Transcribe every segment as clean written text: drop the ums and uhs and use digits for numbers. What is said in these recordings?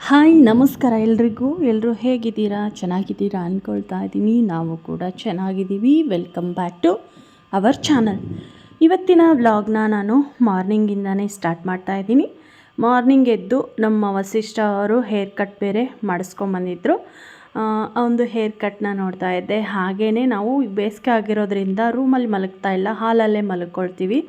Hi ನಮಸ್ಕಾರ ಎಲ್ರಿಗೂ. ಎಲ್ಲರೂ ಹೇಗಿದ್ದೀರಾ? ಚೆನ್ನಾಗಿದ್ದೀರಾ ಅಂದ್ಕೊಳ್ತಾ ಇದ್ದೀನಿ. ನಾವು ಕೂಡ ಚೆನ್ನಾಗಿದ್ದೀವಿ. Welcome back to our channel. ಇವತ್ತಿನ ವ್ಲಾಗ್ನ ನಾನು ಮಾರ್ನಿಂಗಿಂದನೇ ಸ್ಟಾರ್ಟ್ ಮಾಡ್ತಾ ಇದ್ದೀನಿ. ಮಾರ್ನಿಂಗ್ ಎದ್ದು ನಮ್ಮ ವಸಿಷ್ಠ ಅವರು ಹೇರ್ ಕಟ್ ಬೇರೆ ಮಾಡಿಸ್ಕೊಂಬಂದಿದ್ರು. ಒಂದು ಹೇರ್ ಕಟ್ನ ನೋಡ್ತಾ ಇದ್ದೆ. ಹಾಗೆಯೇ ನಾವು ಬೇಸಿಗೆ ಆಗಿರೋದ್ರಿಂದ ರೂಮಲ್ಲಿ ಮಲಗ್ತಾ ಇಲ್ಲ, ಹಾಲಲ್ಲೇ ಮಲ್ಕೊಳ್ತೀವಿ.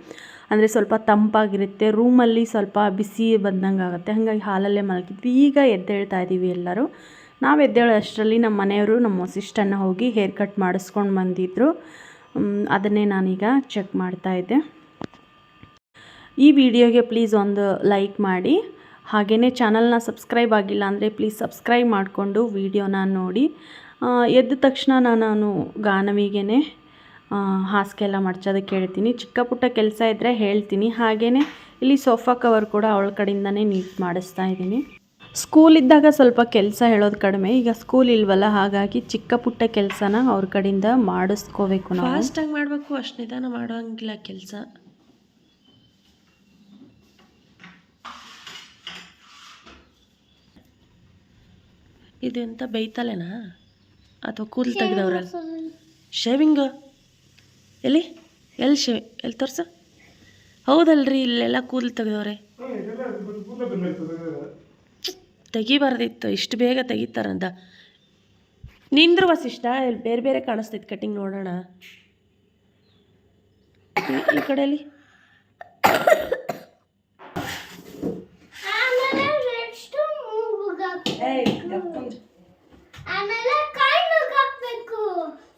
ಅಂದರೆ ಸ್ವಲ್ಪ ತಂಪಾಗಿರುತ್ತೆ, ರೂಮಲ್ಲಿ ಸ್ವಲ್ಪ ಬಿಸಿ ಬಂದಂಗೆ ಆಗುತ್ತೆ. ಹಾಗಾಗಿ ಹಾಲಲ್ಲೇ ಮಲಗಿದ್ವಿ. ಈಗ ಎದ್ದೇಳ್ತಾ ಇದ್ದೀವಿ ಎಲ್ಲರೂ. ನಾವು ಎದ್ದೇಳೋ ಅಷ್ಟರಲ್ಲಿ ನಮ್ಮ ಮನೆಯವರು ನಮ್ಮ ವಸಿಷ್ಠನ ಹೋಗಿ ಹೇರ್ ಕಟ್ ಮಾಡಿಸ್ಕೊಂಡು ಬಂದಿದ್ದರು. ಅದನ್ನೇ ನಾನೀಗ ಚೆಕ್ ಮಾಡ್ತಾಯಿದ್ದೆ. ಈ ವಿಡಿಯೋಗೆ ಪ್ಲೀಸ್ ಒಂದು ಲೈಕ್ ಮಾಡಿ, ಹಾಗೆಯೇ ಚಾನಲ್ನ ಸಬ್ಸ್ಕ್ರೈಬ್ ಆಗಿಲ್ಲ ಅಂದರೆ ಪ್ಲೀಸ್ ಸಬ್ಸ್ಕ್ರೈಬ್ ಮಾಡಿಕೊಂಡು ವಿಡಿಯೋನ ನೋಡಿ. ಎದ್ದ ತಕ್ಷಣ ನಾನು ಗಾನವಿಗೆ ಹಾಸಿಗೆ ಎಲ್ಲ ಮಡ್ಚೋದಕ್ಕೆ ಹೇಳ್ತೀನಿ. ಚಿಕ್ಕ ಪುಟ್ಟ ಕೆಲಸ ಇದ್ದರೆ ಹೇಳ್ತೀನಿ. ಹಾಗೆಯೇ ಇಲ್ಲಿ ಸೋಫಾ ಕವರ್ ಕೂಡ ಅವಳ ಕಡೆಯಿಂದನೇ ನೀಟ್ ಮಾಡಿಸ್ತಾ ಇದ್ದೀನಿ. ಸ್ಕೂಲಿದ್ದಾಗ ಸ್ವಲ್ಪ ಕೆಲಸ ಹೇಳೋದು ಕಡಿಮೆ, ಈಗ ಸ್ಕೂಲ್ ಇಲ್ವಲ್ಲ, ಹಾಗಾಗಿ ಚಿಕ್ಕ ಪುಟ್ಟ ಕೆಲಸನ ಅವ್ರ ಕಡೆಯಿಂದ ಮಾಡಿಸ್ಕೋಬೇಕು. ನಾವು ಫಾಸ್ಟಾಗಿ ಮಾಡಬೇಕು, ಅಷ್ಟು ನಿಧಾನ ಮಾಡೋಂಗಿಲ್ಲ ಕೆಲಸ. ಇದು ಎಂತ ಬೈತಲೇನಾ ಅಥವಾ ಕೂಲ್ ತೆಗೆದವ್ರ? ಶೇವಿಂಗ್ ಎಲ್ಲಿ ಎಲ್ಲಿ ತೋರ್ಸ? ಹೌದಲ್ರಿ, ಇಲ್ಲೆಲ್ಲ ಕೂದಲು ತೆಗೆದವ್ರೆ. ತೆಗಿಬಾರ್ದಿತ್ತು, ಇಷ್ಟು ಬೇಗ ತೆಗಿತಾರಂತ. ನಿಂದ್ರು ವಸಿಷ್ಠ, ಇಲ್ಲಿ ಬೇರೆ ಬೇರೆ ಕಾಣಿಸ್ತೈತೆ ಕಟಿಂಗ್, ನೋಡೋಣ. ಈ ಕಡೆಯಲ್ಲಿ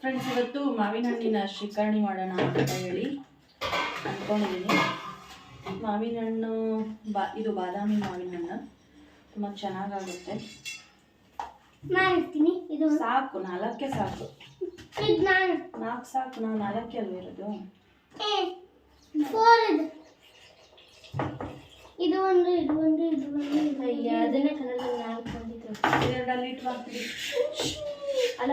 ಫ್ರೆಂಡ್ಸ್, ಇವತ್ತು ಮಾವಿನ ಹಣ್ಣಿನ ಶ್ರೀಕರ್ಣಿ ಮಾಡೋಣ ಅಂತ ಹೇಳಿ ಅಂದ್ಕೊಂಡಿದ್ದೀನಿ. ಮಾವಿನ ಹಣ್ಣು ಇದು ಬಾದಾಮಿ ಮಾವಿನ ಹಣ್ಣು, ತುಂಬ ಚೆನ್ನಾಗಾಗುತ್ತೆ. ಇದು ಸಾಕು, 4 ಸಾಕು. 4 ಸಾಕು, ನಾವು 4 ಅಲ್ವ ಇರೋದು. ಇದು ಒಂದು ಅದನ್ನೇ ಕಲರ್ 4 ಬಂದಿದ್ರು. 2 ಲೀಟ್ರ್ ಹಾಕ್ತೀವಿ ಅಲ್ಲ.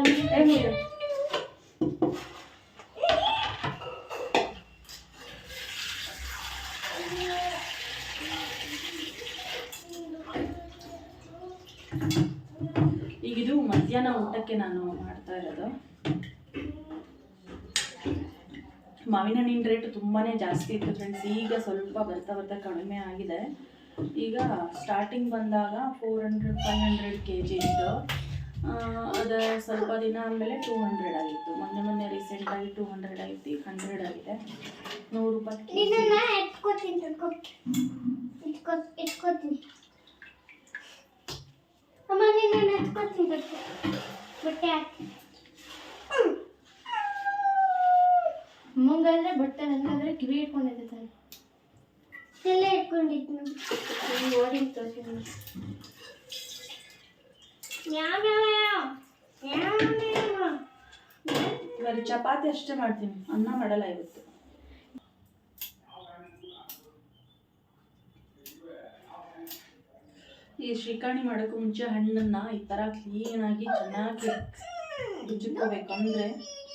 ಈಗಿದು ಮಧ್ಯಾಹ್ನ ಊಟಕ್ಕೆ ನಾನು ಮಾಡ್ತಾ ಇರೋದು. ಮಾವಿನ ಹಣ್ಣಿನ ರೇಟ್ ತುಂಬಾ ಜಾಸ್ತಿ ಇತ್ತು ಫ್ರೆಂಡ್ಸ್. ಈಗ ಸ್ವಲ್ಪ ಬರ್ತಾ ಬರ್ತಾ ಕಡಿಮೆ ಆಗಿದೆ. ಈಗ ಸ್ಟಾರ್ಟಿಂಗ್ ಬಂದಾಗ 400-500 kg ಇತ್ತು. ಅದು ಸ್ವಲ್ಪ ದಿನ ಆದಮೇಲೆ 200 ಆಗಿತ್ತು. ಮೊನ್ನೆ ರೀಸೆಂಟಾಗಿ 200 ಆಯಿತು, ಈಗ 100 ಆಗಿದೆ. 100 ರೂಪಾಯಿ. ಮುಂಗಾದ್ರೆ ಬಟ್ಟೆ ನನಗಾದ್ರೆ ಕಿವಿ ಇಟ್ಕೊಂಡಿದ್ದೆ ತಾನೆ, ಎಲ್ಲ ಇಟ್ಕೊಂಡಿತ್ತು. ಓಡಿತ್ತು ಬರೀ ಚಪಾತಿ ಅಷ್ಟೇ ಮಾಡ್ತೀನಿ, ಅನ್ನ ಮಾಡಲ್ಲ ಇವತ್ತು. ಈ ಶ್ರೀಕರ್ಣಿ ಮಾಡೋಕ್ಕೂ ಮುಂಚೆ ಹಣ್ಣನ್ನು ಈ ಥರ ಕ್ಲೀನಾಗಿ ಚೆನ್ನಾಗಿ ರುಚಿಕೋಬೇಕು. ಅಂದರೆ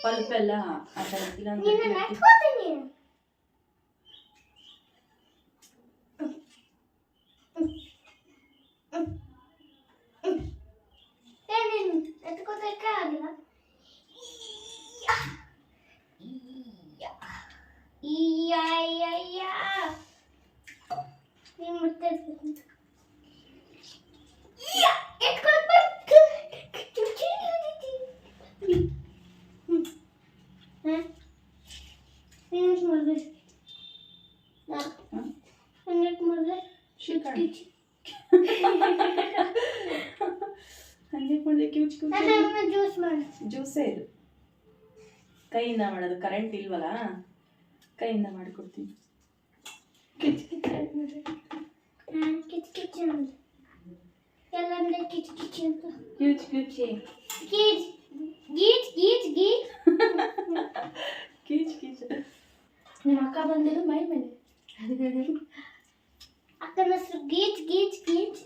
ಪಲ್ಪೆಲ್ಲ ಆ ಥರ ಜ್ಯೂಸೇ ಇದು. ಕೈಯಿಂದ ಮಾಡೋದು, ಕರೆಂಟ್ ಇಲ್ವಲ್ಲ, ಕೈಯಿಂದ ಮಾಡಿಕೊಡ್ತೀನಿ. ನಿಮ್ಮ ಅಕ್ಕ ಬಂದಿದ್ದು ಮೈ ಮೇಲೆ. ಅಕ್ಕನ ಹೆಸರು ಗೀಚ್ ಗೀಚ್ ಗೀಚ್.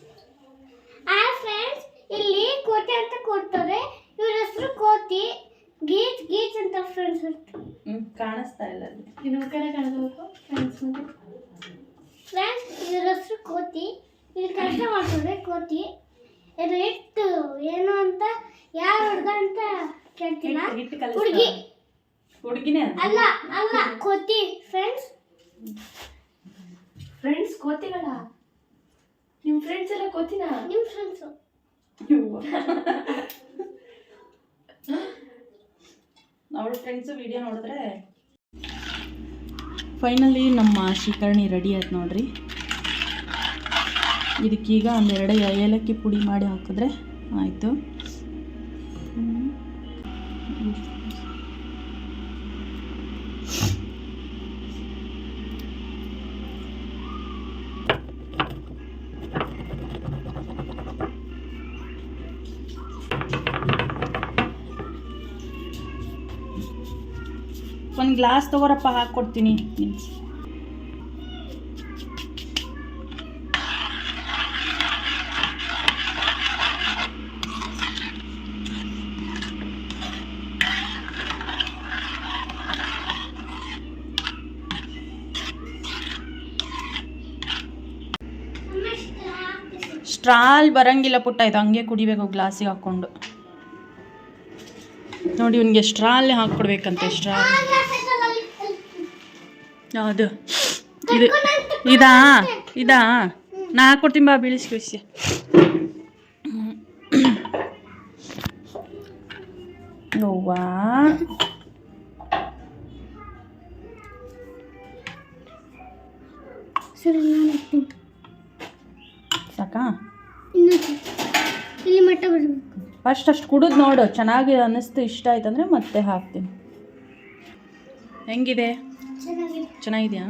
ಫ್ರೆಂಡ್ಸ್, ಇಲ್ಲಿ ಕೋತಿ ಅಂತ ಕೊಡ್ತಾರೆ, ಇವ್ರ ಹೆಸರು ಕೋತಿ. ಗೀಚ್ ಗೀಚ್ ಅಂತ ಫ್ರೆಂಡ್ಸ್ ಕಾಣಿಸ್ತಾ ಇಲ್ಲ, ಇನ್ನೊಂದು ಕಡೆ ಕಾಣಿಸ್ಬೇಕು ಫ್ರೆಂಡ್ಸ್. ಇವ್ರ ಹೆಸರು ಕೋತಿ. ಇಲ್ಲಿ ಕೆಲಸ ಮಾಡ್ತಾರೆ ಕೋತಿ. ಹಿಟ್ಟು ಏನು ಅಂತ ಯಾರು ಹುಡುಗ ಅಂತ ಕೇಳ್ತಿಲ್ಲ. ಹುಡುಗಿ ಹುಡುಗಿನೇ ಅಲ್ಲ ಅಲ್ಲ ಕೋತಿ ಫ್ರೆಂಡ್ಸ್ ಕೋತಿಗಳ ನಿಮ್ಮ ಫ್ರೆಂಡ್ಸ್ ಎಲ್ಲ ಕೋತಿನ ನಿಮ್ಮ ಫ್ರೆಂಡ್ಸು. ಅವಳ ಫ್ರೆಂಡ್ಸು ವಿಡಿಯೋ ನೋಡಿದ್ರೆ. ಫೈನಲಿ ನಮ್ಮ ಶ್ರೀಕರ್ಣಿ ರೆಡಿ ಆಯ್ತು ನೋಡ್ರಿ. ಇದಕ್ಕೀಗ ಒಂದೆರಡು ಏಲಕ್ಕಿ ಪುಡಿ ಮಾಡಿ ಹಾಕಿದ್ರೆ ಆಯಿತು. ಒಂದು ಗ್ಲಾಸ್ ತಗೋರಪ್ಪ, ಹಾಕ್ಕೊಡ್ತೀನಿ. ಸ್ಟ್ರಾಲ್ ಬರಂಗಿಲ್ಲ ಪುಟ್ಟ, ಇದು ಹಂಗೆ ಕುಡಿಬೇಕು ಗ್ಲಾಸಿಗೆ ಹಾಕ್ಕೊಂಡು. ನೋಡಿ ಇವನಿಗೆ ಸ್ಟ್ರಾಲ್ ಹಾಕ್ಕೊಡ್ಬೇಕಂತೆ. ಸ್ಟ್ರಾಲ್ ಯಾವುದು ಇದು? ಇದಾ ನಾ ಹಾಕ್ಕೊಡ್ತೀನಿ ಬಾ, ಬೀಳಿಸಿ. ನೋವಾ ಸರಿ ನಾನು ಹಾಕ್ತೀನಿ. ಸಾಕಾ? ಇಲ್ಲಿ ಮಟ್ಟ ಬರಬೇಕು. ಫಸ್ಟ್ ಅಷ್ಟು ಕುಡಿದು ನೋಡು, ಚೆನ್ನಾಗಿ ಅನ್ನಿಸ್ತು, ಇಷ್ಟ ಆಯ್ತಂದ್ರೆ ಮತ್ತೆ ಹಾಕ್ತೀನಿ. ಹೆಂಗಿದೆ? ಚೆನ್ನಾಗಿದೆಯಾ?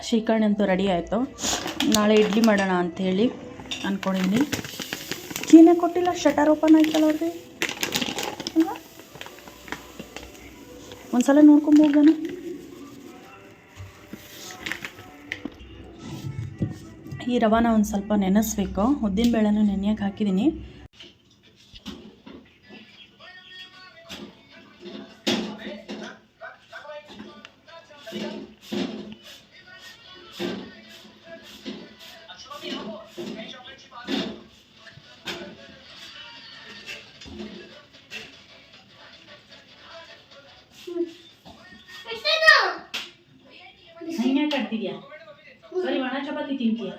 ಶ್ರೀಕರ್ಣಿ ಅಂತೂ ರೆಡಿ ಆಯಿತು. ನಾಳೆ ಇಡ್ಲಿ ಮಾಡೋಣ ಅಂಥೇಳಿ ಅಂದ್ಕೊಂಡಿದ್ದೀನಿ. ಕೀನೇ ಕೊಟ್ಟಿಲ್ಲ, ಶಟರ್ ಓಪನ್ ಆಯ್ತಲ್ಲ ಅವ್ರಿಗೆ. ಒಂದ್ಸಲ ನೋಡ್ಕೊಂಡು ಹೋಗೋಣ. ಈ ರವಾನ ಒಂದು ಸ್ವಲ್ಪ ನೆನೆಸ್ಬೇಕು. ಉದ್ದಿನ ಬೇಳೆನೂ ನೆನೆಯಕ್ಕೆ ಹಾಕಿದ್ದೀನಿ. ಕಟ್ತಿದ್ಯಾ? ಬರೀ ಒಣ ಚಪಾತಿ ತಿಂತೀಯ?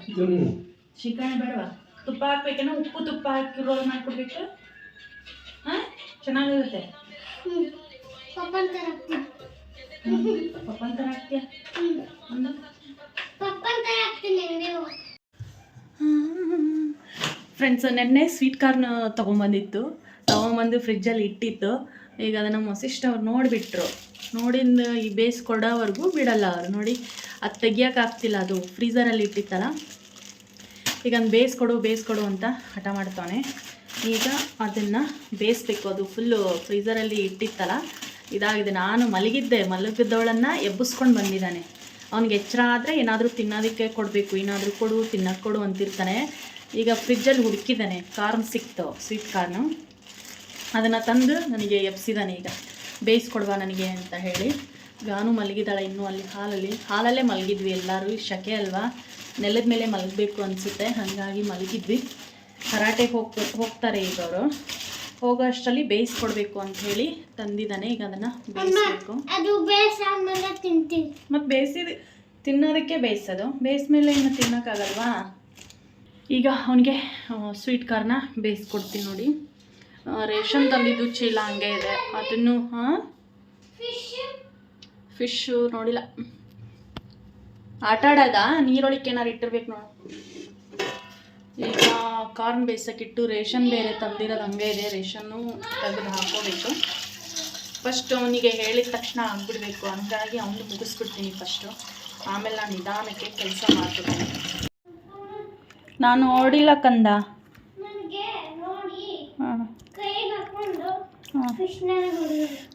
ಶ್ರೀಕರ್ಣಿ ಬೇಡವಾ? ತುಪ್ಪ ಹಾಕ್ಬೇಕೇನೋ? ಉಪ್ಪು ತುಪ್ಪ ಹಾಕಿ ರೋಲ್ ಮಾಡಿಕೊಡ್ಬೇಕು. ಹಾಂ, ಚೆನ್ನಾಗಿರುತ್ತೆ. ಪಪ್ಪನ್ ಥರ ಹಾಕ್ತೀಯ? ಫ್ರೆಂಡ್ಸ್, ನೆನ್ನೆ ಸ್ವೀಟ್ ಕಾರ್ನ್ ತೊಗೊಂಬಂದು ಫ್ರಿಜ್ಜಲ್ಲಿ ಇಟ್ಟಿತ್ತು. ಈಗ ಅದನ್ನು ಮೊಸಿಷ್ಟವ್ರು ನೋಡಿಬಿಟ್ರು. ನೋಡಿಂದ ಈ ಬೇಯಿಸ್ಕೊಡೋವರೆಗೂ ಬಿಡಲ್ಲ ಅವರು. ನೋಡಿ, ಅದು ತೆಗಿಯೋಕ್ಕಾಗ್ತಿಲ್ಲ, ಅದು ಫ್ರೀಝರಲ್ಲಿ ಇಟ್ಟಿತ್ತಲ್ಲ. ಈಗ ಅದನ್ನು ಬೇಯಿಸ್ಕೊಡು ಅಂತ ಹಠ ಮಾಡ್ತಾನೆ. ಈಗ ಅದನ್ನು ಬೇಯಿಸ್ಬೇಕು. ಅದು ಫುಲ್ಲು ಫ್ರೀಝರಲ್ಲಿ ಇಟ್ಟಿತ್ತಲ್ಲ, ಇದಾಗಿದೆ. ನಾನು ಮಲಗಿದ್ದವಳನ್ನು ಎಬ್ಬಿಸ್ಕೊಂಡು ಬಂದಿದ್ದಾನೆ. ಅವ್ನಿಗೆ ಎಚ್ಚರ ಆದರೆ ಏನಾದರೂ ತಿನ್ನೋದಕ್ಕೆ ಕೊಡಬೇಕು, ಏನಾದರೂ ತಿನ್ನೋಕ್ಕೆ ಕೊಡು ಅಂತಿರ್ತಾನೆ. ಈಗ ಫ್ರಿಜ್ಜಲ್ಲಿ ಹುಡುಕಿದ್ದಾನೆ, ಕಾರ್ನ್ ಸಿಕ್ತು, ಸ್ವೀಟ್ ಕಾರ್ನು. ಅದನ್ನು ತಂದು ನನಗೆ ಎಬ್ಸಿದ್ದಾನೆ. ಈಗ ಬೇಯಿಸ್ಕೊಡ್ವಾ ನನಗೆ ಅಂತ ಹೇಳಿ. ನಾನು ಮಲಗಿದ್ದಾಳೆ ಇನ್ನೂ ಅಲ್ಲಿ ಹಾಲಲ್ಲೇ ಮಲಗಿದ್ವಿ ಎಲ್ಲರೂ. ಶಕೆ ಅಲ್ವಾ, ನೆಲದ ಮೇಲೆ ಮಲಗಬೇಕು ಅನಿಸುತ್ತೆ, ಹಾಗಾಗಿ ಮಲಗಿದ್ವಿ. ಕರಾಟೆಗೆ ಹೋಗ್ತಾರೆ ಈಗ ಅವರು. ಹೋಗೋ ಅಷ್ಟರಲ್ಲಿ ಬೇಯಿಸ್ಕೊಡ್ಬೇಕು ಅಂತ ಹೇಳಿ ತಂದಿದ್ದಾನೆ. ಈಗ ಅದನ್ನು ಬೇಯಿಸ್ಬೇಕು. ಮತ್ತು ತಿನ್ನೋದಕ್ಕೆ ಬೇಯಿಸೋದು. ಬೇಯಿಸ್ಮೇಲೆ ಇನ್ನು ತಿನ್ನೋಕ್ಕಾಗಲ್ವಾ? ಈಗ ಅವನಿಗೆ ಸ್ವೀಟ್ ಕಾರ್ನ ಬೇಯಿಸ್ಕೊಡ್ತೀನಿ ನೋಡಿ. ರೇಷನ್ ತಂದಿದ್ದು ಚೀಲ ಹಂಗೆ ಇದೆ, ಅದನ್ನು. ಫಿಶ್ಶು ನೋಡಿಲ್ಲ. ಆಟ ಆಡೋದ? ನೀರೊಳಕ್ಕೆ ಏನಾರು ಇಟ್ಟಿರ್ಬೇಕು ನೋಡು. ಈಗ ಕಾರ್ನ್ ಬೇಯಿಸೋಕ್ಕಿಟ್ಟು ರೇಷನ್ ಬೇರೆ ತಂದಿರೋದು ಹಂಗೆ ಇದೆ. ರೇಷನ್ನು ತೆಗೆದು ಹಾಕೋಬೇಕು. ಫಸ್ಟ್ ಅವನಿಗೆ ಹೇಳಿದ ತಕ್ಷಣ ಆಗ್ಬಿಡ್ಬೇಕು, ಹಂಗಾಗಿ ಅವನು ಮುಗಿಸ್ಬಿಡ್ತೀನಿ ಫಸ್ಟು. ಆಮೇಲೆ ನಾನು ನಿಧಾನಕ್ಕೆ ಕೆಲಸ ಮಾಡ್ತೀನಿ. ನಾನು ನೋಡಿಲ್ಲ ಕಂದ. ಹಾಂ,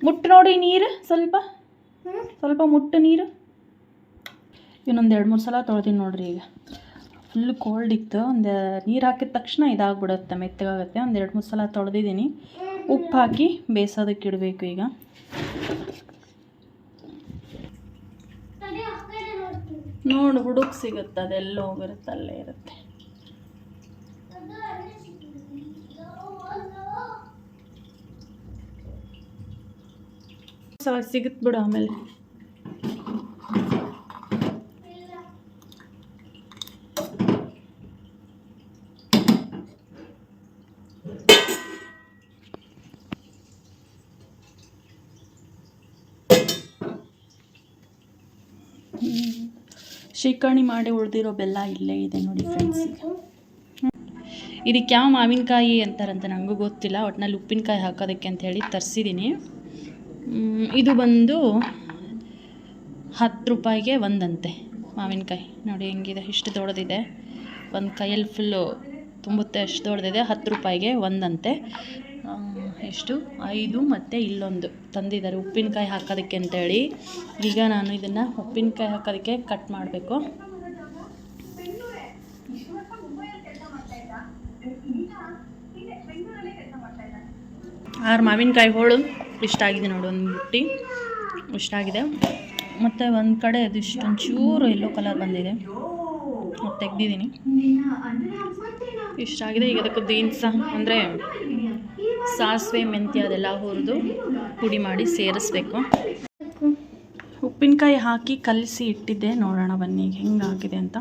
ಮುಟ್ಟು ನೋಡಿ ನೀರು, ಸ್ವಲ್ಪ ಮುಟ್ಟು ನೀರು. ಇನ್ನೊಂದು 2-3 ಸಲ ತೊಳ್ತೀನಿ ನೋಡ್ರಿ. ಈಗ ಫುಲ್ ಕೋಲ್ಡ್ ಇತ್ತು. ಒಂದು ನೀರು ಹಾಕಿದ ತಕ್ಷಣ ಇದಾಗ್ಬಿಡುತ್ತೆ, ಮೆತ್ತಗಾಗುತ್ತೆ. ಒಂದು 2-3 ಸಲ ತೊಳೆದಿದ್ದೀನಿ. ಉಪ್ಪು ಹಾಕಿ ಬೇಯಿಸೋದಕ್ಕೆ ಇಡಬೇಕು. ಈಗ ನೋಡು ಹುಡುಕ್ ಸಿಗುತ್ತೆ, ಅದೆಲ್ಲ ಹೋಗಿರುತ್ತೆ, ಅಲ್ಲೇ ಇರುತ್ತೆ. ಸಿಗುತ್ತೆ ಬಿಡು ಆಮೇಲೆ. ಶ್ರೀಕರ್ಣಿ ಮಾಡಿ ಉಳಿದಿರೋ ಬೆಲ್ಲ ಇಲ್ಲೇ ಇದೆ ನೋಡಿ ಫ್ರೆಂಡ್ಸ್. ಇದಕ್ಕೆ ಯಾವ ಮಾವಿನಕಾಯಿ ಅಂತಾರಂತ ನನಗೂ ಗೊತ್ತಿಲ್ಲ, ಒಟ್ಟಿನಲ್ಲಿ ಉಪ್ಪಿನಕಾಯಿ ಹಾಕೋದಕ್ಕೆ ಅಂತ ಹೇಳಿ ತರಿಸಿದ್ದೀನಿ. ಇದು ಬಂದು 10 ರೂಪಾಯಿಗೆ ಒಂದಂತೆ ಮಾವಿನಕಾಯಿ. ನೋಡಿ ಹೆಂಗಿದೆ, ಇಷ್ಟು ದೊಡ್ಡದಿದೆ, ಒಂದು ಕೈಯಲ್ಲಿ ಫುಲ್ಲು ತುಂಬುತ್ತೆ, ಅಷ್ಟು ದೊಡ್ಡದಿದೆ. 10 ರೂಪಾಯಿಗೆ ಒಂದಂತೆ. ಎಷ್ಟು 5 ಮತ್ತು ಇಲ್ಲೊಂದು ತಂದಿದ್ದಾರೆ ಉಪ್ಪಿನಕಾಯಿ ಹಾಕೋದಕ್ಕೆ ಅಂತೇಳಿ. ಈಗ ನಾನು ಇದನ್ನು ಉಪ್ಪಿನಕಾಯಿ ಹಾಕೋದಕ್ಕೆ ಕಟ್ ಮಾಡಬೇಕು. 6 ಮಾವಿನಕಾಯಿ ಹೋಳು ಇಷ್ಟ ಆಗಿದೆ ನೋಡು, ಒಂದು ಬುಟ್ಟಿ ಇಷ್ಟ ಆಗಿದೆ. ಮತ್ತು ಒಂದು ಕಡೆ ಅದು ಇಷ್ಟೊಂಚೂರು ಯೆಲ್ಲೋ ಕಲರ್ ಬಂದಿದೆ, ಅದು ತೆಗ್ದಿದ್ದೀನಿ. ಇಷ್ಟ ಆಗಿದೆ. ಈಗ ಅದಕ್ಕೆ ದೀನ್ಸ ಅಂದರೆ ಸಾಸಿವೆ ಮೆಂತ್ಯ ಅದೆಲ್ಲ ಹುರಿದು ಪುಡಿ ಮಾಡಿ ಸೇರಿಸ್ಬೇಕು. ಉಪ್ಪಿನಕಾಯಿ ಹಾಕಿ ಕಲಸಿ ಇಟ್ಟಿದ್ದೆ, ನೋಡೋಣ ಬನ್ನಿ ಈಗ ಹೆಂಗಾಗಿದೆ ಅಂತ.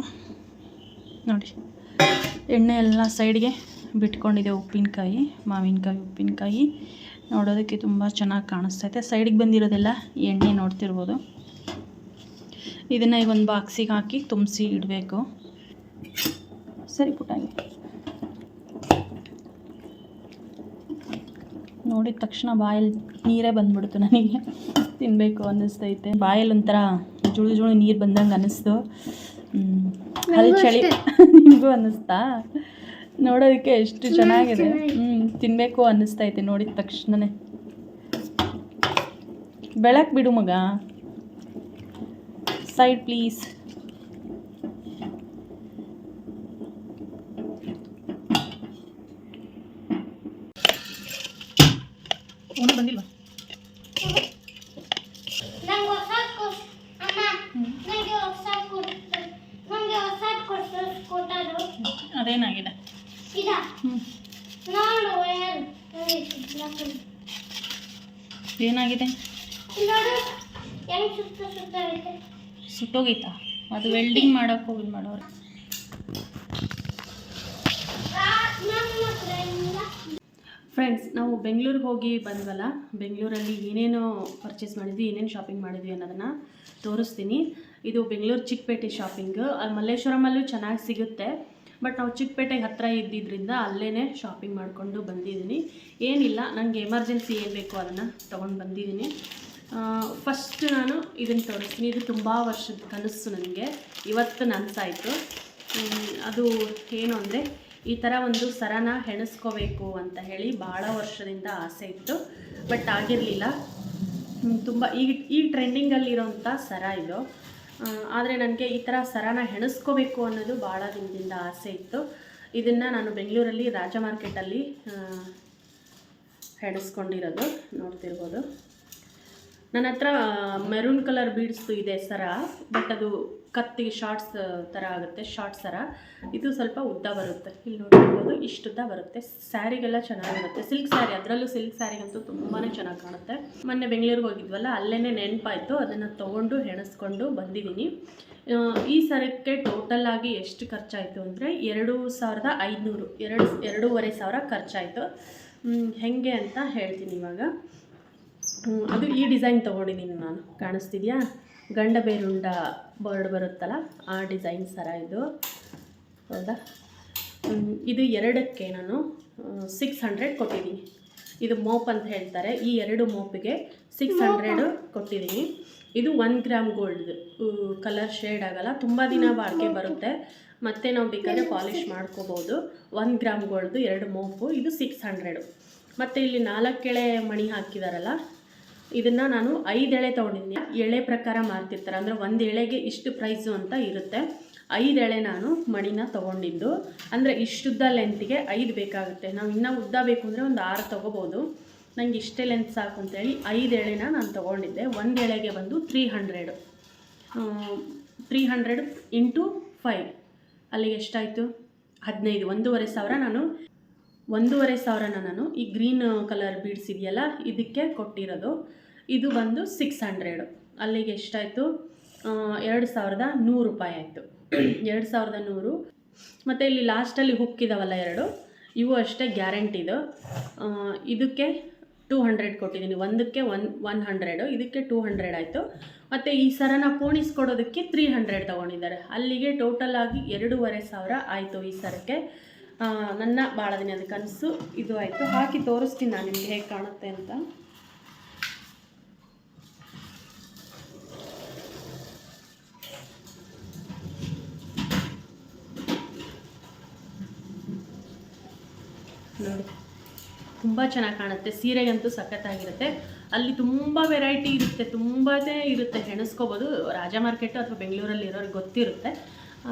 ನೋಡಿ ಎಣ್ಣೆ ಎಲ್ಲ ಸೈಡ್ಗೆ ಬಿಟ್ಕೊಂಡಿದೆ ಉಪ್ಪಿನಕಾಯಿ, ಮಾವಿನಕಾಯಿ ಉಪ್ಪಿನಕಾಯಿ ನೋಡೋದಕ್ಕೆ ತುಂಬ ಚೆನ್ನಾಗಿ ಕಾಣಿಸ್ತೈತೆ. ಸೈಡಿಗೆ ಬಂದಿರೋದೆಲ್ಲ ಎಣ್ಣೆ ನೋಡ್ತಿರ್ಬೋದು. ಇದನ್ನು ಈಗ ಒಂದು ಬಾಕ್ಸಿಗೆ ಹಾಕಿ ತುಂಬಿಸಿ ಇಡಬೇಕು. ಸರಿ ಪುಟ್ಟಾಗಿ ನೋಡಿದ ತಕ್ಷಣ ಬಾಯಲ್ಲಿ ನೀರೇ ಬಂದ್ಬಿಡ್ತು ನನಗೆ, ತಿನ್ನಬೇಕು ಅನ್ನಿಸ್ತೈತೆ. ಬಾಯಲ್ಲಿ ಒಂಥರ ಜುಳು ಜುಳು ನೀರು ಬಂದಂಗೆ ಅನ್ನಿಸ್ತು. ಅಲ್ಲಿ ಚಳಿ ನಿಮಗೂ ಅನ್ನಿಸ್ತಾ? ನೋಡೋದಕ್ಕೆ ಎಷ್ಟು ಚೆನ್ನಾಗಿದೆ, ತಿನ್ನಬೇಕು ಅನ್ನಿಸ್ತೈತೆ ನೋಡಿದ ತಕ್ಷಣನೇ. ಬೆಳಕು ಬಿಡು ಮಗ, ಸೈಡ್ ಪ್ಲೀಸ್. ಅವನು ಬಂದಿಲ್ವಾ? ಅದೇನಾಗಿದೆ? ಏನಾಗಿದೆ? ಸುಟ್ಟೋಗೈತಾ? ಅದು ವೆಲ್ಡಿಂಗ್ ಮಾಡೋಕೆ ಹೋಗಿ ಮಾಡೋರು. ಫ್ರೆಂಡ್ಸ್, ನಾವು ಬೆಂಗಳೂರಿಗೆ ಹೋಗಿ ಬಂದ್ವಲ್ಲ, ಬೆಂಗಳೂರಲ್ಲಿ ಏನೇನೋ ಪರ್ಚೇಸ್ ಮಾಡಿದ್ವಿ, ಏನೇನು ಶಾಪಿಂಗ್ ಮಾಡಿದ್ವಿ ಅನ್ನೋದನ್ನು ತೋರಿಸ್ತೀನಿ. ಇದು ಬೆಂಗಳೂರು ಚಿಕ್ಕಪೇಟೆ ಶಾಪಿಂಗ್. ಮಲ್ಲೇಶ್ವರಮಲ್ಲೂ ಚೆನ್ನಾಗಿ ಸಿಗುತ್ತೆ, ಬಟ್ ನಾವು ಚಿಕ್ಕಪೇಟೆಗೆ ಹತ್ತಿರ ಇದ್ದಿದ್ದರಿಂದ ಅಲ್ಲೇ ಶಾಪಿಂಗ್ ಮಾಡಿಕೊಂಡು ಬಂದಿದ್ದೀನಿ. ಏನಿಲ್ಲ, ನನಗೆ ಎಮರ್ಜೆನ್ಸಿ ಏನು ಬೇಕೋ ಅದನ್ನು ತೊಗೊಂಡು ಬಂದಿದ್ದೀನಿ. ಫಸ್ಟ್ ನಾನು ಇದನ್ನು ತೋರಿಸ್ತೀನಿ. ಇದು ತುಂಬ ವರ್ಷದ ಕನಸು ನನಗೆ, ಇವತ್ತು ನನಸಾಯಿತು. ಅದು ಏನು ಅಂದರೆ, ಈ ಥರ ಒಂದು ಸರನ ಹೆಣಿಸ್ಕೋಬೇಕು ಅಂತ ಹೇಳಿ ಭಾಳ ವರ್ಷದಿಂದ ಆಸೆ ಇತ್ತು, ಬಟ್ ಆಗಿರಲಿಲ್ಲ. ತುಂಬ ಈಗ ಟ್ರೆಂಡಿಂಗಲ್ಲಿರೋಂಥ ಸರ ಇದು. ಆದರೆ ನನಗೆ ಈ ಥರ ಸರನ ಹೆಣಿಸ್ಕೋಬೇಕು ಅನ್ನೋದು ಭಾಳ ದಿನದಿಂದ ಆಸೆ ಇತ್ತು. ಇದನ್ನು ನಾನು ಬೆಂಗಳೂರಲ್ಲಿ ರಾಜ ಮಾರ್ಕೆಟಲ್ಲಿ ಹೆಣಿಸ್ಕೊಂಡಿರೋದು ನೋಡ್ತಿರ್ಬೋದು. ನನ್ನ ಹತ್ರ ಮೆರೂನ್ ಕಲರ್ ಬೀಡ್ಸ್ದು ಇದೆ ಸರ, ಬಟ್ ಅದು ಕತ್ತಿಗೆ ಶಾರ್ಟ್ಸ್ ಥರ ಆಗುತ್ತೆ, ಶಾರ್ಟ್ ಸರ. ಇದು ಸ್ವಲ್ಪ ಉದ್ದ ಬರುತ್ತೆ, ಇಲ್ಲಿ ನೋಡ್ತಿರ್ಬೋದು, ಇಷ್ಟು ಉದ್ದ ಬರುತ್ತೆ. ಸ್ಯಾರಿಗೆಲ್ಲ ಚೆನ್ನಾಗಿರುತ್ತೆ, ಸಿಲ್ಕ್ ಸ್ಯಾರಿ, ಅದರಲ್ಲೂ ಸಿಲ್ಕ್ ಸ್ಯಾರಿಗಂತೂ ತುಂಬಾ ಚೆನ್ನಾಗಿ ಕಾಣುತ್ತೆ. ಮೊನ್ನೆ ಬೆಂಗಳೂರಿಗೆ ಹೋಗಿದ್ವಲ್ಲ, ಅಲ್ಲೇ ನೆನಪಾಯಿತು, ಅದನ್ನು ತೊಗೊಂಡು ಹೆಣಿಸ್ಕೊಂಡು ಬಂದಿದ್ದೀನಿ. ಈ ಸರಕ್ಕೆ ಟೋಟಲಾಗಿ ಎಷ್ಟು ಖರ್ಚಾಯಿತು ಅಂದರೆ 2500, 2,500 ಖರ್ಚಾಯಿತು. ಹೇಗೆ ಅಂತ ಹೇಳ್ತೀನಿ ಇವಾಗ. ಅದು ಈ ಡಿಸೈನ್ ತೊಗೊಂಡಿದ್ದೀನಿ ನಾನು, ಕಾಣಿಸ್ತಿದೆಯಾ? ಗಂಡ ಬೇರುಂಡ ಬರ್ಡ್ ಬರುತ್ತಲ್ಲ, ಆ ಡಿಸೈನ್ ಸರ ಇದು. ಹೌದಾ? ಇದು ಎರಡಕ್ಕೆ ನಾನು 600 ಕೊಟ್ಟಿದ್ದೀನಿ. ಇದು ಮೋಪ್ ಅಂತ ಹೇಳ್ತಾರೆ, ಈ 2 ಮೋಪಿಗೆ 600 ಕೊಟ್ಟಿದ್ದೀನಿ. ಇದು 1 ಗ್ರಾಮ್ ಗೋಲ್ಡ್ದು, ಕಲರ್ ಶೇಡ್ ಆಗಲ್ಲ, ತುಂಬ ದಿನ ಬಾಳಿಕೆ ಬರುತ್ತೆ, ಮತ್ತು ನಾವು ಬೇಕಾದರೆ ಪಾಲಿಷ್ ಮಾಡ್ಕೋಬೋದು. 1 ಗ್ರಾಮ್ ಗೋಲ್ಡ್ದು 2 ಮೋಪು, ಇದು 600. ಮತ್ತು ಇಲ್ಲಿ 4 ಎಳೆ ಮಣಿ ಹಾಕಿದಾರಲ್ಲ, ಇದನ್ನು ನಾನು 5 ಎಳೆ ತೊಗೊಂಡಿದ್ದೀನಿ. ಎಳೆ ಪ್ರಕಾರ ಮಾರ್ತಿರ್ತಾರೆ, ಅಂದರೆ 1 ಎಳೆಗೆ ಇಷ್ಟು ಪ್ರೈಸು ಅಂತ ಇರುತ್ತೆ. 5 ಎಳೆ ನಾನು ಮಣಿನ ತೊಗೊಂಡಿದ್ದು, ಅಂದರೆ ಇಷ್ಟುದ್ದ ಲೆಂತಿಗೆ 5 ಬೇಕಾಗುತ್ತೆ. ನಾವು ಇನ್ನೂ ಉದ್ದ ಬೇಕು ಅಂದರೆ ಒಂದು 6 ತೊಗೋಬೋದು. ನನಗೆ ಇಷ್ಟೇ ಲೆಂತ್ ಸಾಕು ಅಂತೇಳಿ 5 ಎಳೆನ ನಾನು ತೊಗೊಂಡಿದ್ದೆ. 1 ಎಳೆಗೆ ಬಂದು 300. 300 ಇಂಟು 5 ಅಲ್ಲಿಗೆ ಎಷ್ಟಾಯಿತು 15. 1,500 ನಾನು ಈ ಗ್ರೀನ್ ಕಲರ್ ಬೀಡ್ಸ್ ಇದೆಯಲ್ಲ ಇದಕ್ಕೆ ಕೊಟ್ಟಿರೋದು. ಇದು ಬಂದು 600. ಅಲ್ಲಿಗೆ ಎಷ್ಟಾಯಿತು 2,100 ರೂಪಾಯಿ ಆಯಿತು. 2,100. ಮತ್ತು ಇಲ್ಲಿ ಲಾಸ್ಟಲ್ಲಿ ಹುಕ್ಕಿದಾವಲ್ಲ 2 ಇವು ಅಷ್ಟೇ ಗ್ಯಾರಂಟಿದು. ಇದಕ್ಕೆ 200 ಕೊಟ್ಟಿದ್ದೀನಿ, ಒಂದಕ್ಕೆ 100, ಇದಕ್ಕೆ 200 ಆಯಿತು. ಮತ್ತು ಈ ಸರನ ಪೋಣಿಸ್ಕೊಡೋದಕ್ಕೆ 300 ತೊಗೊಂಡಿದ್ದಾರೆ. ಅಲ್ಲಿಗೆ ಟೋಟಲ್ ಆಗಿ 2,500 ಆಯಿತು ಈ ಸರಕ್ಕೆ. ನನ್ನ ಭಾಳ ದಿನ ಅದು ಕನಸು ಇದು ಆಯಿತು. ಹಾಕಿ ತೋರಿಸ್ತೀನಿ ನಾನು ನಿಮಗೆ ಹೇಗೆ ಕಾಣುತ್ತೆ ಅಂತ. ನೋಡಿ ತುಂಬ ಚೆನ್ನಾಗಿ ಕಾಣುತ್ತೆ. ಸೀರೆಗಂತೂ ಸಖತ್ತಾಗಿರುತ್ತೆ. ಅಲ್ಲಿ ತುಂಬ ವೆರೈಟಿ ಇರುತ್ತೆ, ತುಂಬಾ ಇರುತ್ತೆ, ಹೆಣಿಸ್ಕೋಬೋದು. ರಾಜ ಮಾರ್ಕೆಟು ಅಥವಾ ಬೆಂಗಳೂರಲ್ಲಿ ಇರೋರಿಗೆ ಗೊತ್ತಿರುತ್ತೆ.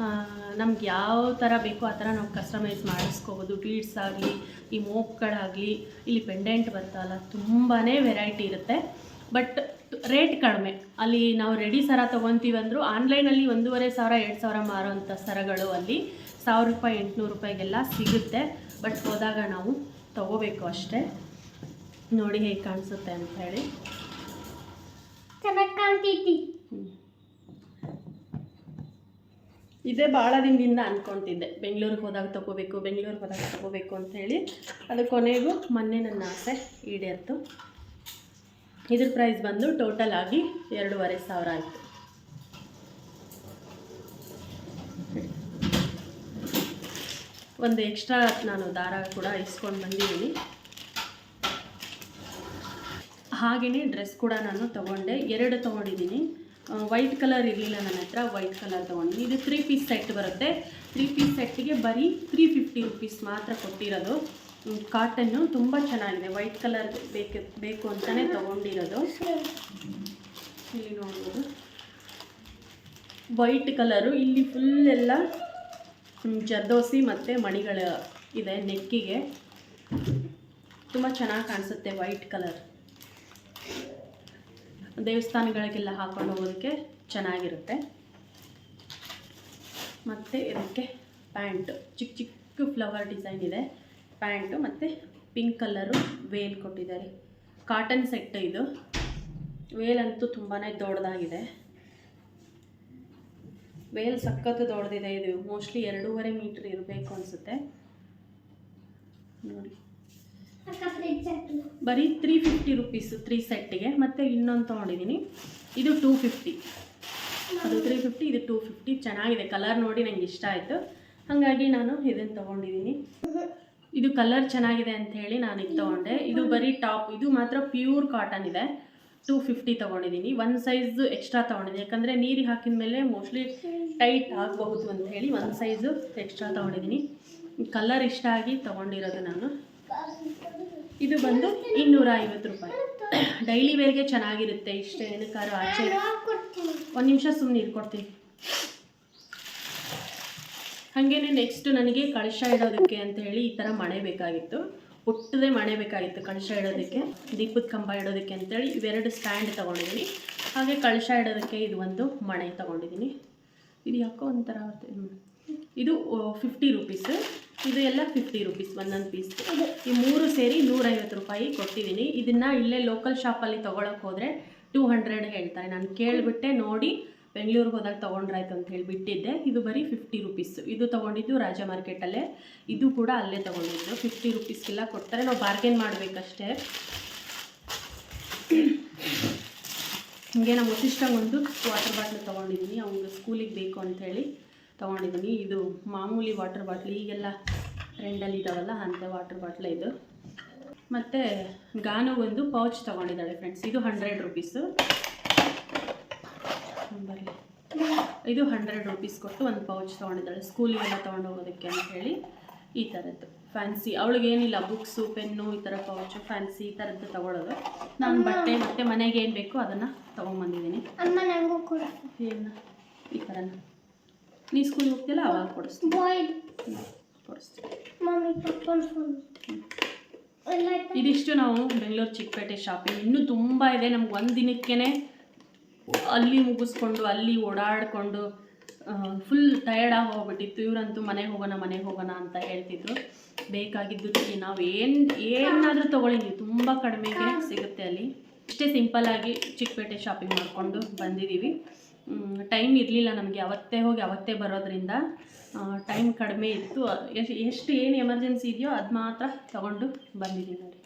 ನಮ್ಗೆ ಯಾವ ಥರ ಬೇಕೋ ಆ ಥರ ನಾವು ಕಸ್ಟಮೈಸ್ ಮಾಡಿಸ್ಕೋಬೋದು. ಬೀಡ್ಸ್ ಆಗಲಿ, ಈ ಮೋಪ್ಗಳಾಗಲಿ, ಇಲ್ಲಿ ಪೆಂಡೆಂಟ್ ಬರ್ತಲ್ಲ, ತುಂಬಾ ವೆರೈಟಿ ಇರುತ್ತೆ. ಬಟ್ ರೇಟ್ ಕಡಿಮೆ. ಅಲ್ಲಿ ನಾವು ರೆಡಿ ಸರ ತೊಗೊತೀವಂದ್ರು ಆನ್ಲೈನಲ್ಲಿ 1,500 2,000 ಮಾರೋಂಥ ಸರಗಳು ಅಲ್ಲಿ 1,000 ರೂಪಾಯಿ 800 ರೂಪಾಯಿಗೆಲ್ಲ ಸಿಗುತ್ತೆ. ಬಟ್ ಹೋದಾಗ ನಾವು ತಗೋಬೇಕು ಅಷ್ಟೇ. ನೋಡಿ ಹೇಗೆ ಕಾಣಿಸುತ್ತೆ ಅಂತ ಹೇಳಿ. ಚೆನ್ನಾಗಿ ಕಾಣ್ತೈತಿ. ಇದೇ ಭಾಳ ದಿನದಿಂದ ಅಂದ್ಕೊತಿದ್ದೆ ಬೆಂಗಳೂರಿಗೆ ಹೋದಾಗ ತಗೋಬೇಕು ಅಂತ ಹೇಳಿ. ಅದು ಕೊನೆಗೂ ಮೊನ್ನೆ ನನ್ನ ಆಸೆ ಈಡೇರ್ತು. ಇದ್ರ ಪ್ರೈಸ್ ಬಂದು ಟೋಟಲ್ ಆಗಿ 2,500 ಆಯಿತು. ಒಂದು ಎಕ್ಸ್ಟ್ರಾ ನಾನು ದಾರ ಕೂಡ ಇಸ್ಕೊಂಡು ಬಂದಿದ್ದೀನಿ. ಹಾಗೆಯೇ ಡ್ರೆಸ್ ಕೂಡ ನಾನು ತೊಗೊಂಡೆ, 2 ತೊಗೊಂಡಿದ್ದೀನಿ. ವೈಟ್ ಕಲರ್ ಇರಲಿಲ್ಲ ನನ್ನ ಹತ್ರ, ವೈಟ್ ಕಲರ್ ತೊಗೊಂಡಿದ್ದೀನಿ. ಇದು 3 ಪೀಸ್ ಸೆಟ್ ಬರುತ್ತೆ. 3 ಪೀಸ್ ಸೆಟ್ಟಿಗೆ ಬರೀ 350 ರೂಪೀಸ್ ಮಾತ್ರ ಕೊಟ್ಟಿರೋದು. ಕಾಟನ್ನು ತುಂಬ ಚೆನ್ನಾಗಿದೆ. ವೈಟ್ ಕಲರ್ ಬೇಕು ಅಂತಲೇ ತೊಗೊಂಡಿರೋದು. ಇಲ್ಲಿ ನೋಡ್ಬೋದು ವೈಟ್ ಕಲರು. ಇಲ್ಲಿ ಫುಲ್ ಎಲ್ಲ ಜರ್ದೋಸಿ ಮತ್ತು ಮಣಿಗಳು ಇದೆ ನೆಕ್ಕಿಗೆ. ತುಂಬ ಚೆನ್ನಾಗಿ ಕಾಣಿಸುತ್ತೆ ವೈಟ್ ಕಲರ್. ದೇವಸ್ಥಾನಗಳಿಗೆಲ್ಲ ಹಾಕೊಂಡು ಹೋಗೋದಕ್ಕೆ ಚೆನ್ನಾಗಿರುತ್ತೆ. ಮತ್ತು ಇದಕ್ಕೆ ಪ್ಯಾಂಟು ಚಿಕ್ಕ ಚಿಕ್ಕ ಫ್ಲವರ್ ಡಿಸೈನ್ ಇದೆ ಪ್ಯಾಂಟು. ಮತ್ತು ಪಿಂಕ್ ಕಲರು ವೇಲ್ ಕೊಟ್ಟಿದ್ದಾರೆ. ಕಾಟನ್ ಸೆಟ್ ಇದು. ವೇಲ್ ಅಂತೂ ತುಂಬಾ ದೊಡ್ಡದಾಗಿದೆ. ವೇಲ್ ಸಖತ್ತು ದೊಡ್ಡದಿದೆ. ಇದು ಮೋಸ್ಟ್ಲಿ 2.5 ಮೀಟ್ರ್ ಇರಬೇಕು ಅನಿಸುತ್ತೆ. ನೋಡಿ ಬರೀ 350 ರೂಪೀಸು 3 ಸೆಟ್ಟಿಗೆ. ಮತ್ತು ಇನ್ನೊಂದು ತೊಗೊಂಡಿದ್ದೀನಿ, ಇದು 250. ಅದು 350, ಇದು 250. ಚೆನ್ನಾಗಿದೆ. ಕಲರ್ ನೋಡಿ ನನಗೆ ಇಷ್ಟ ಆಯಿತು, ಹಾಗಾಗಿ ನಾನು ಇದನ್ನು ತೊಗೊಂಡಿದ್ದೀನಿ. ಇದು ಕಲರ್ ಚೆನ್ನಾಗಿದೆ ಅಂತ ಹೇಳಿ ನಾನು ಇದು ತೊಗೊಂಡೆ. ಇದು ಬರೀ ಟಾಪ್. ಇದು ಮಾತ್ರ ಪ್ಯೂರ್ ಕಾಟನ್ ಇದೆ. 250 ತೊಗೊಂಡಿದ್ದೀನಿ. 1 ಸೈಜು ಎಕ್ಸ್ಟ್ರಾ ತೊಗೊಂಡಿದ್ದೀನಿ, ಯಾಕಂದರೆ ನೀರಿಗೆ ಹಾಕಿದ ಮೇಲೆ ಮೋಸ್ಟ್ಲಿ ಟೈಟ್ ಆಗಬಹುದು ಅಂತ ಹೇಳಿ 1 ಸೈಜು ಎಕ್ಸ್ಟ್ರಾ ತೊಗೊಂಡಿದ್ದೀನಿ. ಕಲರ್ ಇಷ್ಟ ಆಗಿ ತೊಗೊಂಡಿರೋದು ನಾನು. ಇದು ಬಂದು 250 ರೂಪಾಯಿ. ಡೈಲಿ ವೇರ್ಗೆ ಚೆನ್ನಾಗಿರುತ್ತೆ. ಇಷ್ಟೇ ಏನಕ್ಕಾರು ಆಚೆ. ಒಂದು ನಿಮಿಷ ಸುಮ್ಮನೆ ಇಟ್ಕೊಡ್ತೀನಿ. ಹಾಗೇನೆ ನೆಕ್ಸ್ಟ್ ನನಗೆ ಕಳಶ ಇಡೋದಕ್ಕೆ ಅಂತ ಹೇಳಿ ಈ ಥರ ಮಣೆ ಬೇಕಾಗಿತ್ತು. ಪುಟ್ಟದೇ ಮಣೆ ಬೇಕಾಗಿತ್ತು ಕಳಶ ಇಡೋದಕ್ಕೆ, ದೀಪದ ಕಂಬ ಇಡೋದಕ್ಕೆ ಅಂತೇಳಿ ಇವೆರಡು ಸ್ಟ್ಯಾಂಡ್ ತೊಗೊಂಡಿದ್ದೀನಿ. ಹಾಗೆ ಕಳಶ ಇಡೋದಕ್ಕೆ ಇದು ಒಂದು ಮಣೆ ತೊಗೊಂಡಿದ್ದೀನಿ. ಇದು ಯಾಕೋ ಒಂಥರ ಇದು 50 ರೂಪೀಸು. ಇದು ಎಲ್ಲ 50 ರೂಪೀಸ್ ಒಂದೊಂದು ಪೀಸ್. ಈ 3 ಸೇರಿ 150 ರೂಪಾಯಿ ಕೊಟ್ಟಿದ್ದೀನಿ. ಇದನ್ನು ಇಲ್ಲೇ ಲೋಕಲ್ ಶಾಪಲ್ಲಿ ತೊಗೊಳಕ್ಕೆ ಹೋದರೆ 200 ಹೇಳ್ತಾರೆ. ನಾನು ಕೇಳಿಬಿಟ್ಟೆ ನೋಡಿ ಬೆಂಗಳೂರಿಗೆ ಹೋದಾಗ ತೊಗೊಂಡ್ರಾಯ್ತು ಅಂತ ಹೇಳಿ ಬಿಟ್ಟಿದ್ದೆ. ಇದು ಬರೀ 50 ರೂಪೀಸು. ಇದು ತೊಗೊಂಡಿದ್ದು ರಾಜ ಮಾರ್ಕೆಟಲ್ಲೇ. ಇದು ಕೂಡ ಅಲ್ಲೇ ತೊಗೊಂಡಿದ್ದು. 50 ರೂಪೀಸ್ಗೆಲ್ಲ ಕೊಡ್ತಾರೆ. ನಾವು ಬಾರ್ಗೇನ್ ಮಾಡಬೇಕಷ್ಟೇ. ಹಾಗೆ ನಮ್ಮ ವಸಿಷ್ಠಂಗೆ ಒಂದು ವಾಟರ್ ಬಾಟ್ಲು ತೊಗೊಂಡಿದ್ದೀನಿ. ಅವ್ನಿಗೆ ಸ್ಕೂಲಿಗೆ ಬೇಕು ಅಂಥೇಳಿ ತೊಗೊಂಡಿದ್ದೀನಿ. ಇದು ಮಾಮೂಲಿ ವಾಟರ್ ಬಾಟ್ಲು, ಈಗೆಲ್ಲ ಟ್ರೆಂಡಲ್ಲಿ ಇದ್ದಾವಲ್ಲ ಅಂಥ ವಾಟರ್ ಬಾಟ್ಲ್ ಇದು. ಮತ್ತು ಗಾನು ಒಂದು ಪೌಚ್ ತೊಗೊಂಡಿದ್ದಾಳೆ ಫ್ರೆಂಡ್ಸ್. ಇದು 100 ರೂಪೀಸು. ಬರಲಿ, ಇದು 100 ರೂಪೀಸ್ ಕೊಟ್ಟು ಒಂದು ಪೌಚ್ ತೊಗೊಂಡಿದ್ದಾಳೆ ಸ್ಕೂಲಿಗೆಲ್ಲ ತೊಗೊಂಡು ಹೋಗೋದಕ್ಕೆ ಅಂಥೇಳಿ. ಈ ಥರದ್ದು ಫ್ಯಾನ್ಸಿ. ಅವಳಿಗೇನಿಲ್ಲ ಬುಕ್ಸು, ಪೆನ್ನು, ಈ ಥರ ಪೌಚು ಫ್ಯಾನ್ಸಿ ಈ ಥರದ್ದು ತೊಗೊಳ್ಳೋದು. ನಾನು ಬಟ್ಟೆ ಮತ್ತು ಮನೆಗೆ ಏನು ಬೇಕೋ ಅದನ್ನು ತೊಗೊಂಬಂದಿದ್ದೀನಿ. ಏನು ಈ ಥರನ ನೀ ಸ್ಕೂಲಿಗೆ ಹೋಗ್ತಿಲ್ಲ ಅವಾಗ ಕೊಡಿಸ್ತೀನಿ. ಇದಿಷ್ಟು ನಾವು ಬೆಂಗಳೂರು ಚಿಕ್ಕಪೇಟೆ ಶಾಪಿಂಗ್. ಇನ್ನೂ ತುಂಬ ಇದೆ. ನಮ್ಗೆ ಒಂದು ದಿನಕ್ಕೇ ಅಲ್ಲಿ ಮುಗಿಸ್ಕೊಂಡು ಅಲ್ಲಿ ಓಡಾಡಿಕೊಂಡು ಫುಲ್ ಟಯರ್ಡಾಗಿ ಹೋಗ್ಬಿಟ್ಟಿತ್ತು. ಇವರಂತೂ ಮನೆಗೆ ಹೋಗೋಣ ಅಂತ ಹೇಳ್ತಿದ್ರು. ಬೇಕಾಗಿದ್ದಕ್ಕೆ ನಾವು ಏನಾದರೂ ತೊಗೊಳ್ಳಿ ನೀವು ತುಂಬ ಕಡಿಮೆಗೆ ಸಿಗುತ್ತೆ ಅಲ್ಲಿ. ಇಷ್ಟೇ ಸಿಂಪಲ್ಲಾಗಿ ಚಿಕ್ಕಪೇಟೆ ಶಾಪಿಂಗ್ ಮಾಡಿಕೊಂಡು ಬಂದಿದ್ದೀವಿ. ಟೈಮ್ ಇರಲಿಲ್ಲ ನಮಗೆ, ಅವತ್ತೇ ಹೋಗಿ ಅವತ್ತೇ ಬರೋದ್ರಿಂದ ಟೈಮ್ ಕಡಿಮೆ ಇತ್ತು. ಎಷ್ಟು ಏನು ಎಮರ್ಜೆನ್ಸಿ ಇದೆಯೋ ಅದು ಮಾತ್ರ ತೊಗೊಂಡು ಬಂದಿದ್ದೀವಿ ನೋಡಿ.